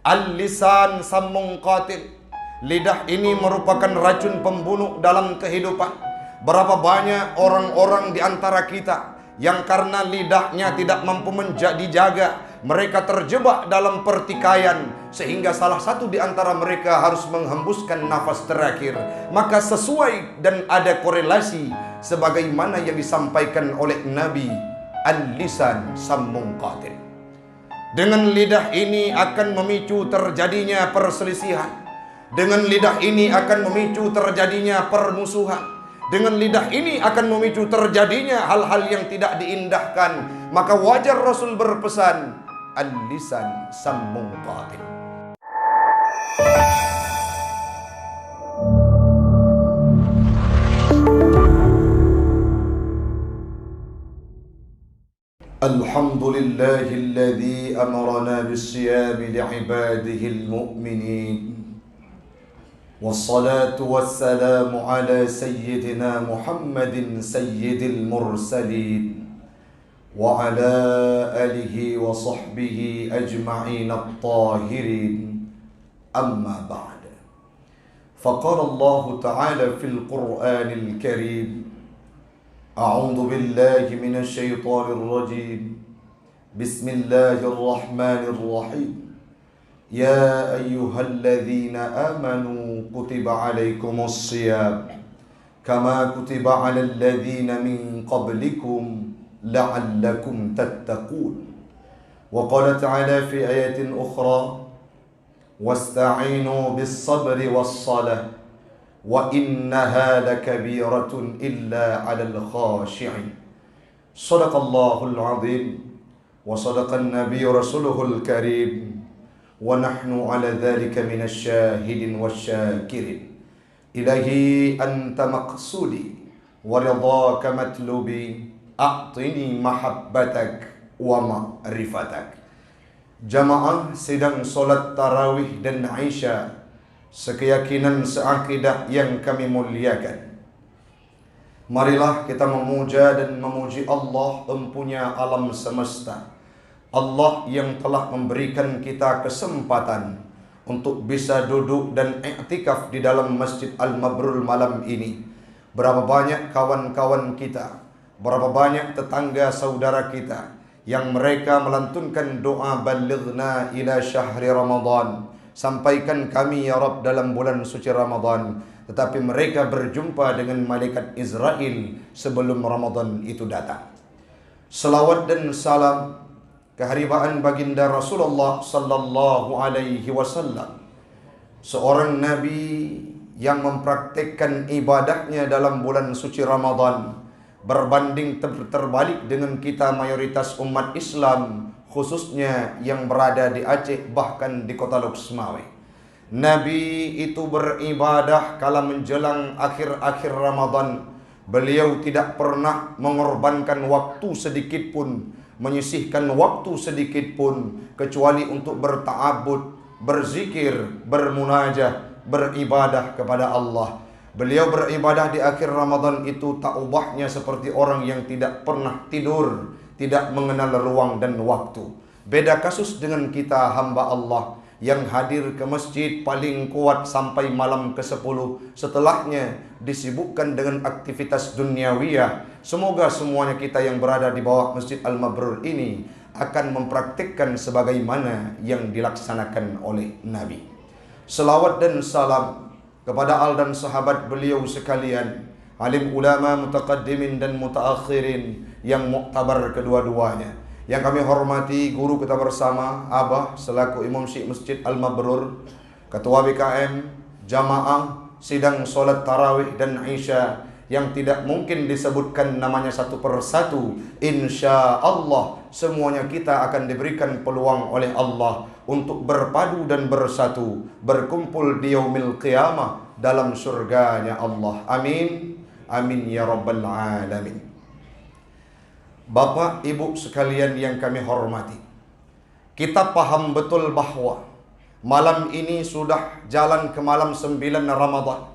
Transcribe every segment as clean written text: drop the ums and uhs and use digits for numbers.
Al-lisan sammun qatil. Lidah ini merupakan racun pembunuh dalam kehidupan. Berapa banyak orang-orang di antara kita yang karena lidahnya tidak mampu dijaga, mereka terjebak dalam pertikaian, sehingga salah satu di antara mereka harus menghembuskan nafas terakhir. Maka sesuai dan ada korelasi sebagaimana yang disampaikan oleh Nabi, al-lisan sammun qatil. Dengan lidah ini akan memicu terjadinya perselisihan. Dengan lidah ini akan memicu terjadinya permusuhan. Dengan lidah ini akan memicu terjadinya hal-hal yang tidak diindahkan. Maka wajar Rasul berpesan, al-lisan sammun qatil. Alhamdulillahilladzi amarana bis-siyami li'ibadihi al-mu'minin. والصلاة والسلام على سيدنا محمد سيد المرسلين وعلى آله وصحبه أجمعين الطاهرين. أما بعد، فقال الله تعالى في القرآن الكريم: أعوذ بالله من الشيطان الرجيم، بسم الله الرحمن الرحيم. يا أيها الذين آمنوا كتب عليكم الصيام كما كتب على الذين من قبلكم لعلكم تتقون. وقال تعالى في آية أخرى: واستعينوا بالصبر والصلاة وإنها لكبيرة إلا على الخاشعين. صدق الله العظيم وصدق النبي رسوله الكريم ونحن على ذلك من الشاهدين والشاكرين. إلهي أنت مقصودي ورضاك مطلوبي، أعطني محبتك ومعرفتك. Jamaah sedang solat tarawih dan Isya, sekeyakinan seakidah yang kami muliakan. Marilah kita memuja dan memuji Allah empunya alam semesta, Allah yang telah memberikan kita kesempatan untuk bisa duduk dan iktikaf di dalam Masjid Al-Mabrur malam ini. Berapa banyak kawan-kawan kita, berapa banyak tetangga saudara kita yang mereka melantunkan doa balighna ila syahri Ramadan, sampaikan kami ya Rabb dalam bulan suci Ramadan, tetapi mereka berjumpa dengan malaikat Israel sebelum Ramadan itu datang. Salawat dan salam keharibaan baginda Rasulullah sallallahu alaihi wasallam, seorang nabi yang mempraktikkan ibadahnya dalam bulan suci Ramadan, berbanding terbalik dengan kita mayoritas umat Islam, khususnya yang berada di Aceh bahkan di kota Luxmawe. Nabi itu beribadah kala menjelang akhir-akhir Ramadan. Beliau tidak pernah mengorbankan waktu sedikit pun, menyisihkan waktu sedikit pun, kecuali untuk berta'abud, berzikir, bermunajah, beribadah kepada Allah. Beliau beribadah di akhir Ramadan itu tak ubahnya seperti orang yang tidak pernah tidur, tidak mengenal ruang dan waktu. Beda kasus dengan kita hamba Allah yang hadir ke masjid paling kuat sampai malam ke-10. Setelahnya disibukkan dengan aktivitas duniawiyah. Semoga semuanya kita yang berada di bawah Masjid Al-Mabrur ini akan mempraktikkan sebagaimana yang dilaksanakan oleh Nabi. Selawat dan salam kepada al dan sahabat beliau sekalian, alim ulama mutaqaddimin dan mutaakhirin yang muktabar kedua-duanya. Yang kami hormati guru kita bersama, Abah selaku Imam Syekh Masjid Al-Mabrur, Ketua BKM, jamaah sidang solat tarawih dan Isya yang tidak mungkin disebutkan namanya satu persatu. Insya Allah semuanya kita akan diberikan peluang oleh Allah untuk berpadu dan bersatu, berkumpul di yaumil qiyamah dalam surganya Allah. Amin, amin ya rabbal alamin. Bapak ibu sekalian yang kami hormati, kita paham betul bahwa malam ini sudah jalan ke malam 9 Ramadan.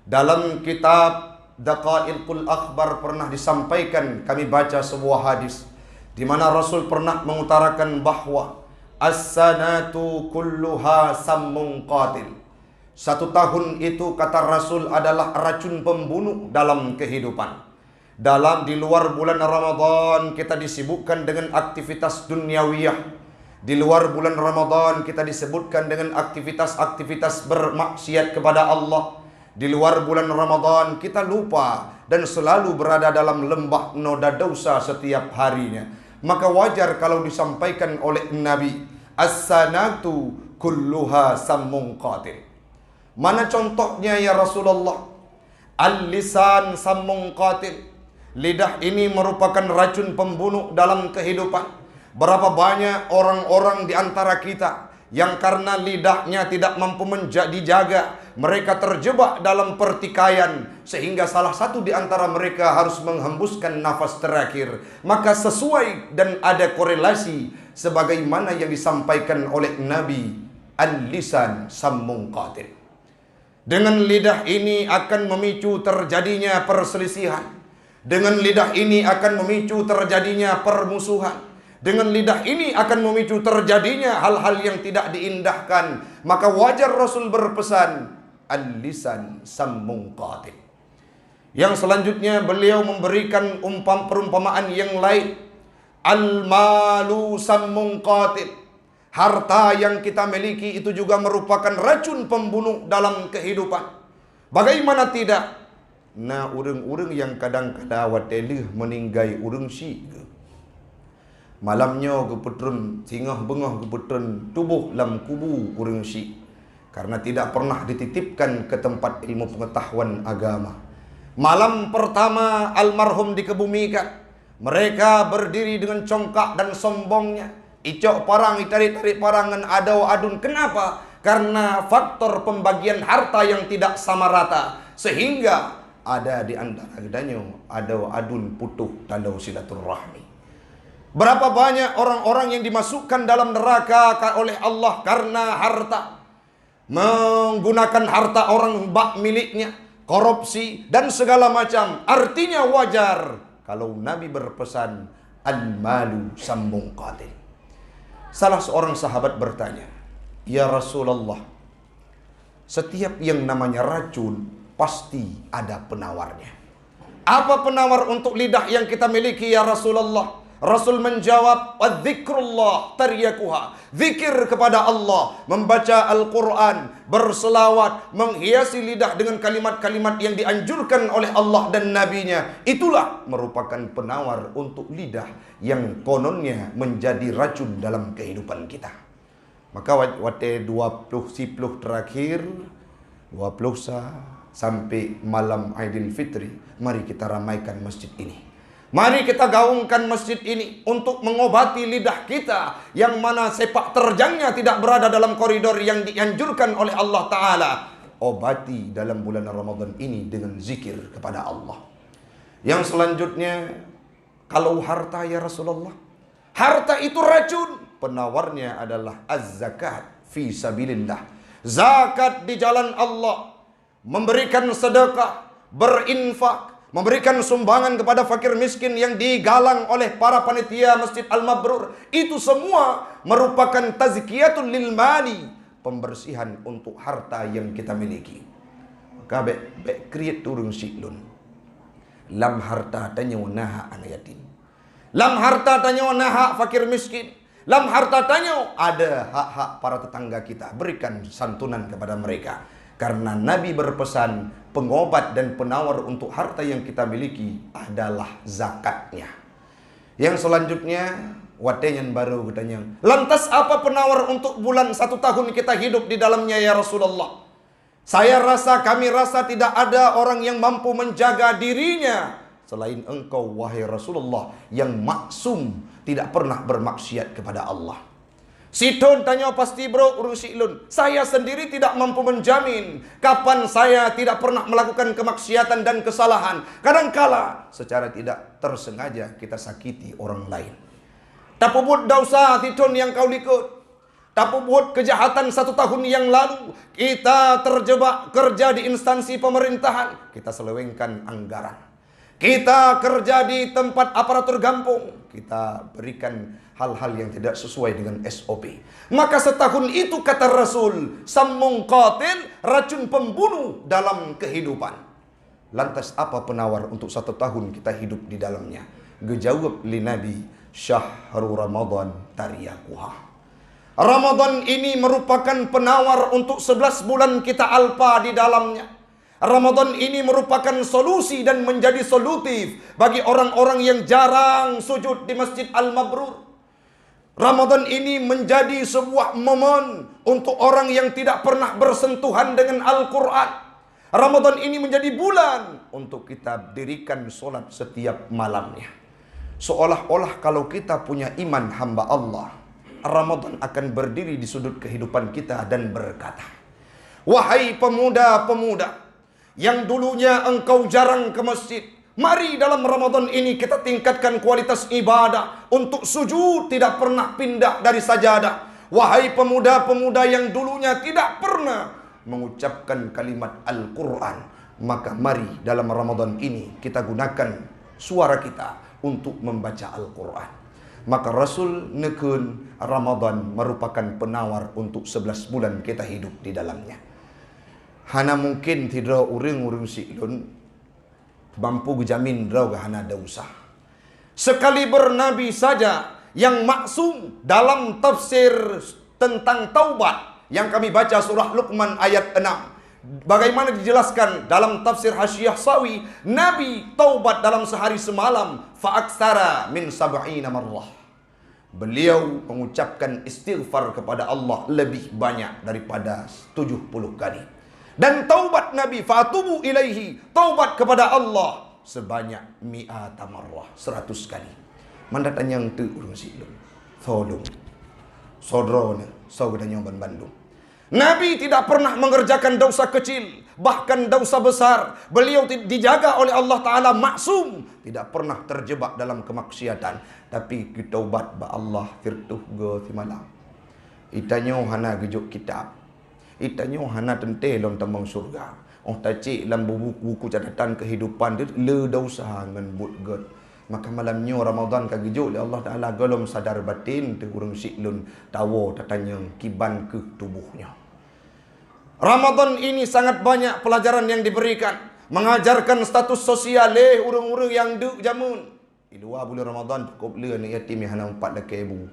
Dalam kitab Daqaiqul Akhbar pernah disampaikan, kami baca sebuah hadis di mana Rasul pernah mengutarakan bahwa As-sanatu kulluha sammun qatil. 1 tahun itu kata Rasul adalah racun pembunuh dalam kehidupan. Di luar bulan Ramadan kita disibukkan dengan aktivitas duniawiyah. Di luar bulan Ramadan kita disebutkan dengan aktivitas-aktivitas bermaksiat kepada Allah. Di luar bulan Ramadan kita lupa dan selalu berada dalam lembah noda dosa setiap harinya. Maka wajar kalau disampaikan oleh Nabi, as-sanatu kulluha sammun qatil. Mana contohnya ya Rasulullah? Al-lisan sammun qatil. Lidah ini merupakan racun pembunuh dalam kehidupan. Berapa banyak orang-orang di antara kita yang karena lidahnya tidak mampu dijaga, mereka terjebak dalam pertikaian, sehingga salah satu di antara mereka harus menghembuskan nafas terakhir. Maka sesuai dan ada korelasi sebagaimana yang disampaikan oleh Nabi, al-lisan sammun qatil. Dengan lidah ini akan memicu terjadinya perselisihan. Dengan lidah ini akan memicu terjadinya permusuhan. Dengan lidah ini akan memicu terjadinya hal-hal yang tidak diindahkan. Maka wajar Rasul berpesan, al-lisan sammun qatil. Yang selanjutnya beliau memberikan perumpamaan yang lain. Al-malu sammun qatil. Harta yang kita miliki itu juga merupakan racun pembunuh dalam kehidupan. Bagaimana tidak? Nah, urang-urang yang kadang-kadang watelih meninggai urang si ke. Malamnya ke petun, singah bengah ke petun, tubuh dalam kubu urang si. Karena tidak pernah dititipkan ke tempat ilmu pengetahuan agama. Malam pertama almarhum dikebumikan, mereka berdiri dengan congkak dan sombongnya. Icok parang, itarik-tarik parangan, adau adun. Kenapa? Karena faktor pembagian harta yang tidak sama rata. Sehingga ada di antara keduanya adau adun putuh tandau silaturahmi. Berapa banyak orang-orang yang dimasukkan dalam neraka oleh Allah karena harta. Menggunakan harta orang bak miliknya, korupsi dan segala macam. Artinya wajar kalau Nabi berpesan, al-malu sammun qatil. Salah seorang sahabat bertanya, ya Rasulullah, setiap yang namanya racun pasti ada penawarnya. Apa penawar untuk lidah yang kita miliki ya Rasulullah? Rasul menjawab, "Wadzikrullah taryakuha." Zikir kepada Allah, membaca Al-Quran, berselawat, menghiasi lidah dengan kalimat-kalimat yang dianjurkan oleh Allah dan Nabi-Nya. Itulah merupakan penawar untuk lidah yang kononnya menjadi racun dalam kehidupan kita. Maka wate 20 sipluh terakhir, 20 sampai malam Aidil Fitri, mari kita ramaikan masjid ini. Mari kita gaungkan masjid ini untuk mengobati lidah kita yang mana sepak terjangnya tidak berada dalam koridor yang dianjurkan oleh Allah Ta'ala. Obati dalam bulan Ramadan ini dengan zikir kepada Allah. Yang selanjutnya, kalau harta ya Rasulullah, harta itu racun. Penawarnya adalah az-zakat fi sabilillah. Zakat di jalan Allah. Memberikan sedekah, berinfak, memberikan sumbangan kepada fakir miskin yang digalang oleh para panitia Masjid Al-Mabrur. Itu semua merupakan tazkiyatun lil mali, pembersihan untuk harta yang kita miliki. Maka baik create turun siklun. Lam harta tanya naha anayatin. Lam harta tanya naha fakir miskin. Lam harta tanya ada hak-hak para tetangga kita, berikan santunan kepada mereka. Karena Nabi berpesan, pengobat dan penawar untuk harta yang kita miliki adalah zakatnya. Yang selanjutnya, watenyan baru katanya, lantas apa penawar untuk bulan 1 tahun kita hidup di dalamnya ya Rasulullah? Kami rasa tidak ada orang yang mampu menjaga dirinya selain engkau wahai Rasulullah yang maksum, tidak pernah bermaksiat kepada Allah. Sidon tanya pasti bro urus silun. Saya sendiri tidak mampu menjamin kapan saya tidak pernah melakukan kemaksiatan dan kesalahan. Kadangkala secara tidak tersengaja kita sakiti orang lain. Tapi buat dosa sidon yang kau likut. Tapi buat kejahatan 1 tahun yang lalu kita terjebak kerja di instansi pemerintahan. Kita selewengkan anggaran. Kita kerja di tempat aparatur kampung. Kita berikan hal-hal yang tidak sesuai dengan SOP. Maka setahun itu kata Rasul, sammung qatil, racun pembunuh dalam kehidupan. Lantas apa penawar untuk 1 tahun kita hidup di dalamnya? Gejawab li Nabi, syahrul Ramadan tariyakuha. Ramadan ini merupakan penawar untuk 11 bulan kita alpa di dalamnya. Ramadan ini merupakan solusi dan menjadi solutif bagi orang-orang yang jarang sujud di Masjid Al-Mabrur. Ramadan ini menjadi sebuah momen untuk orang yang tidak pernah bersentuhan dengan Al-Quran. Ramadan ini menjadi bulan untuk kita dirikan solat setiap malamnya. Seolah-olah kalau kita punya iman hamba Allah, Ramadan akan berdiri di sudut kehidupan kita dan berkata, wahai pemuda-pemuda yang dulunya engkau jarang ke masjid, mari dalam Ramadan ini kita tingkatkan kualitas ibadah. Untuk sujud tidak pernah pindah dari sajadah. Wahai pemuda-pemuda yang dulunya tidak pernah mengucapkan kalimat Al-Quran, maka mari dalam Ramadan ini kita gunakan suara kita untuk membaca Al-Quran. Maka Rasul nekun Ramadan merupakan penawar untuk 11 bulan kita hidup di dalamnya. Hana mungkin tidak urang-urang si'lun mampu jamin draw hana dausah. Sekali bernabi saja yang maksum dalam tafsir tentang taubat yang kami baca surah Luqman ayat 6. Bagaimana dijelaskan dalam tafsir Hasyiah Sawi, Nabi taubat dalam sehari semalam fa'aksara min sab'ina marrah. Beliau mengucapkan istighfar kepada Allah lebih banyak daripada 70 kali. Dan taubat Nabi fatubu ilaihi, taubat kepada Allah sebanyak mi'ata marrah, 100 kali. Manda tanyang tu urang silung. Tolong. Sodrone, saugadanya Bandung. Nabi tidak pernah mengerjakan dosa kecil, bahkan dosa besar. Beliau dijaga oleh Allah Ta'ala maksum, tidak pernah terjebak dalam kemaksiatan. Tapi kita ubat ba Allah firtuh go ti malam. Itanyo hana gejuk kitab. Itanyo hana tente lom tambang surga. Oh tacik dalam buku catatan kehidupan dia le dosa ngan but god. Maka malamnya Ramadan kagejuk oleh Allah Ta'ala golom sadar batin tu urang siklun tawo tatanya kiban ke tubuhnya. Ramadan ini sangat banyak pelajaran yang diberikan. Mengajarkan status sosial urang-urang yang duk jamun. Di luar bulan Ramadan cukup le anak yatim yang hana 4 laki ibu.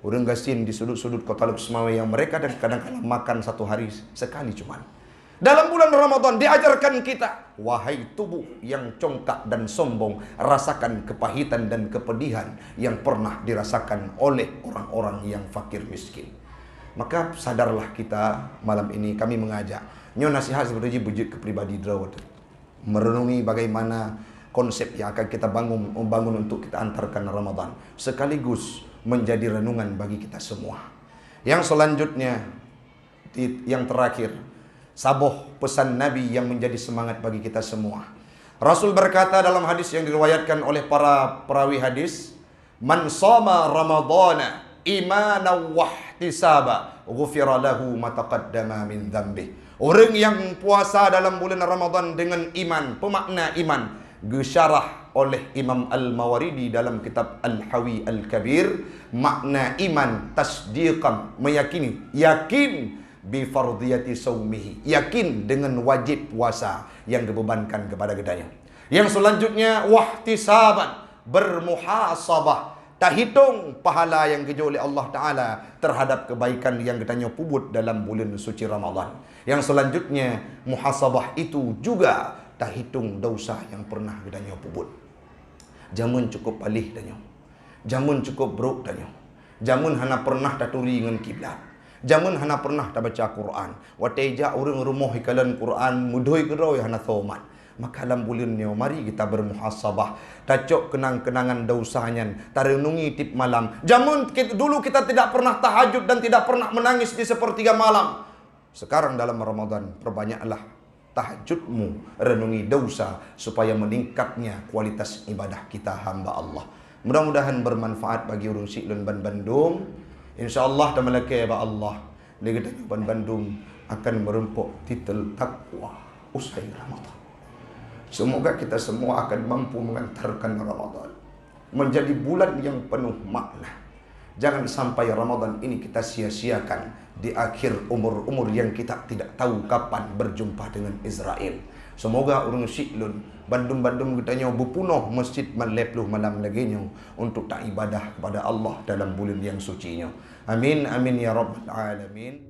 Urang gasin di sudut-sudut kota Luk Semawe yang mereka kadang-kadang makan 1 hari sekali cuman. Dalam bulan Ramadan diajarkan kita, wahai tubuh yang congkak dan sombong, rasakan kepahitan dan kepedihan yang pernah dirasakan oleh orang-orang yang fakir miskin. Maka sadarlah kita malam ini kami mengajak. Nyo nasihat seperti bujut ke pribadi drawat. Merenungi bagaimana konsep yang akan kita bangun untuk kita antarkan Ramadan. Sekaligus menjadi renungan bagi kita semua. Yang selanjutnya, yang terakhir, saboh pesan Nabi yang menjadi semangat bagi kita semua. Rasul berkata dalam hadis yang diriwayatkan oleh para perawi hadis, man shoma ramadhana imanan wahtisaba ghufira lahu ma taqaddama min dhanbi. Orang yang puasa dalam bulan Ramadan dengan iman, pemakna iman disyarah oleh Imam Al-Mawardi dalam kitab Al-Hawi Al-Kabir. Makna iman tasdiqan, meyakini, yakin bifardiyati saumihi, yakin dengan wajib puasa yang dibebankan kepada gedanya. Yang selanjutnya wahtisaban, bermuhasabah, tak hitung pahala yang keju oleh Allah Ta'ala terhadap kebaikan yang gedanya pubut dalam bulan suci Ramadan. Yang selanjutnya muhasabah itu juga tak hitung dosa yang pernah gedanya pubut. Jamun cukup palih danyo, jamun cukup buruk danyo, jamun hana pernah taturi dengan kiblat, jamun hana pernah tak baca Quran. Wateja urang rumah hikalan Quran mudhoi keroi hana thoman. Maka dalam bulan ni mari kita bermuhasabah, tacok kenang-kenangan dosanya, tarenungi tip malam. Jamun dulu kita tidak pernah tahajud dan tidak pernah menangis di sepertiga malam. Sekarang dalam Ramadan perbanyaklah tahajudmu, renungi dosa supaya meningkatnya kualitas ibadah kita hamba Allah. Mudah-mudahan bermanfaat bagi urang Siklun Ban Bandung. InsyaAllah tamalake ba Allah negeri Ban Bandung akan merempuk titel takwa usai Ramadan. Semoga kita semua akan mampu mengantarkan Ramadan menjadi bulan yang penuh makna, Jangan sampai Ramadan ini kita sia-siakan di akhir umur-umur yang kita tidak tahu kapan berjumpa dengan Israel. Semoga urung siklun bandum-bandum kita nyaw bupunoh masjid malepluh malam lagi nyaw untuk tak ibadah kepada Allah dalam bulan yang suci nya. Amin amin ya rabbal alamin.